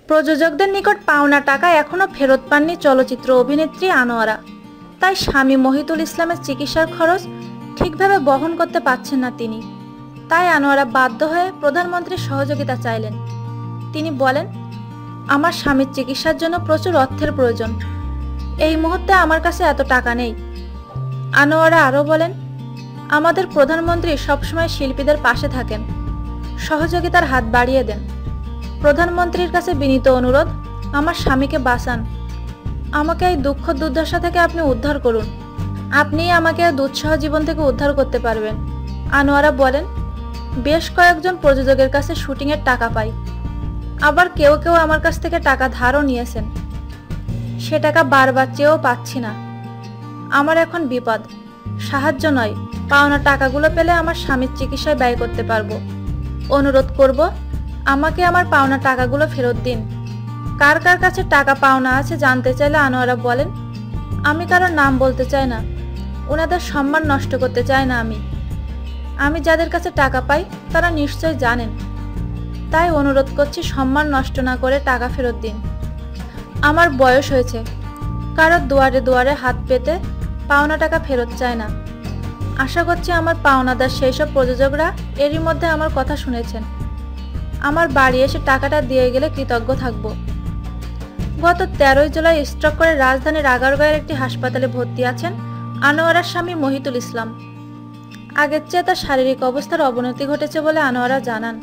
প্রযোজকদের নিকট পাওনা টাকা এখনো ফেরত পাননি চলচ্চিত্র অভিনেত্রী আনোয়ারা। তাই স্বামী মহিতুল ইসলামের চিকিৎসার খরচ ঠিকভাবে বহন করতে পারছেন না তিনি। তাই আনোয়ারা বাধ্য হয়ে প্রধানমন্ত্রীর সহযোগিতা চাইলেন। তিনি বলেন, আমার স্বামীর চিকিৎসার জন্য প্রচুর অর্থের প্রয়োজন। এই মুহূর্তে আমার কাছে এত টাকা নেই। আনোয়ারা আরও বলেন, আমাদের প্রধানমন্ত্রী সবসময় শিল্পীদের পাশে থাকেন, সহযোগিতার হাত বাড়িয়ে দেন। প্রধানমন্ত্রীর কাছে বিনীত অনুরোধ, আমার স্বামীকে বাঁচান। আমাকে এই দুঃখ দুর্দশা থেকে আপনি উদ্ধার করুন। আপনিই আমাকে দুঃসহ জীবন থেকে উদ্ধার করতে পারবেন। আনোয়ারা বলেন, বেশ কয়েকজন প্রযোজকের কাছে শুটিংয়ের টাকা পাই। আবার কেউ কেউ আমার কাছ থেকে টাকা ধারও নিয়েছেন। সে টাকা বারবার চেয়েও পাচ্ছি না। আমার এখন বিপদ। সাহায্য নয়, পাওনা টাকাগুলো পেলে আমার স্বামীর চিকিৎসায় ব্যয় করতে পারবো। অনুরোধ করব, আমাকে আমার পাওনা টাকাগুলো ফেরত দিন। কার কার কাছে টাকা পাওনা আছে জানতে চাইলে আনোয়ারা বলেন, আমি কারোর নাম বলতে চাই না। ওনাদের সম্মান নষ্ট করতে চাই না আমি যাদের কাছে টাকা পাই তারা নিশ্চয় জানেন। তাই অনুরোধ করছি, সম্মান নষ্ট না করে টাকা ফেরত দিন। আমার বয়স হয়েছে, কারোর দুয়ারে দুয়ারে হাত পেতে পাওনা টাকা ফেরত চায় না। আশা করছি আমার পাওনাদার সেই সব প্রযোজকরা এরই মধ্যে আমার কথা শুনেছেন। আমার বাড়ি এসে টাকাটা দিয়ে গেলে কৃতজ্ঞ থাকব। গত 13 জুলাই স্ট্রোক করে রাজধানীর আগারগাঁওয়ের একটি হাসপাতালে ভর্তি আছেন আনোয়ারার স্বামী মহিতুল ইসলাম। আগের চেয়ে তার শারীরিক অবস্থার অবনতি ঘটেছে বলে আনোয়ারা জানান।